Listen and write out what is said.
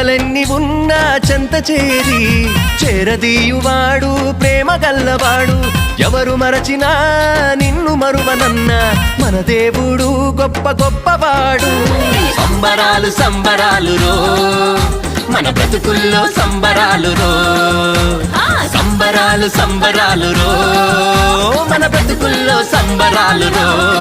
శ్రమలెన్ని ఉన్నా చెంత చేరి చేరదీయువాడు ప్రేమ గల్లవాడు. ఎవరు మరచినా నిన్ను మరువనన్న మన దేవుడు గొప్ప గొప్పవాడు. సంబరాలు సంబరాలు రో మన బ్రతుకుల్లో సంబరాలు రో, సంబరాలు సంబరాలు రో మన బ్రతుకుల్లో సంబరాలు రో.